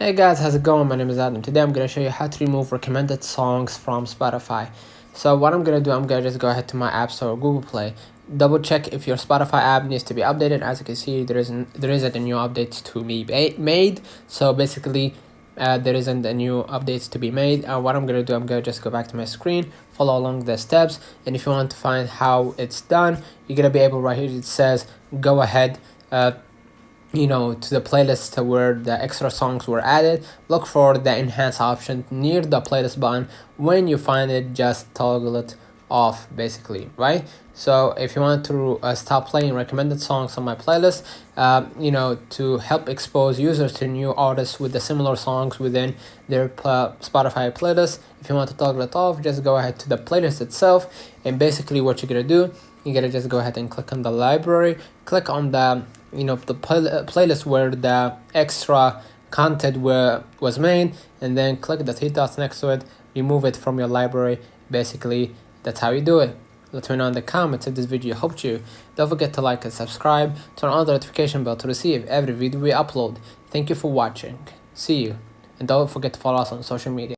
Hey guys, how's it going? My name is Adam. Today I'm going to show you how to remove recommended songs from Spotify. So what I'm going to do, I'm going to just go ahead to my App Store or Google Play. Double check if your Spotify app needs to be updated. As you can see, there isn't a new update to be made. So basically, there isn't a new updates to be made. What I'm going to do, I'm going to just go back to my screen, follow along the steps. And if you want to find how it's done, you're going to be able, right here, it says, go ahead, to the playlist where the extra songs were added. Look for the enhance option near the playlist button. When you find it, just toggle it off, basically, right? So if you want to stop playing recommended songs on my playlist, to help expose users to new artists with the similar songs within their Spotify playlist, if you want to toggle it off, just go ahead to the playlist itself. And basically what you're gonna do, you're gonna just go ahead and click on the library, click on the playlist where the extra content was made, and then click the three dots next to it, remove it from your library. Basically, that's how you do it. Let me know in the comments if this video helped you. Don't forget to like and subscribe, turn on the notification bell to receive every video we upload. Thank you for watching. See you, and don't forget to follow us on social media.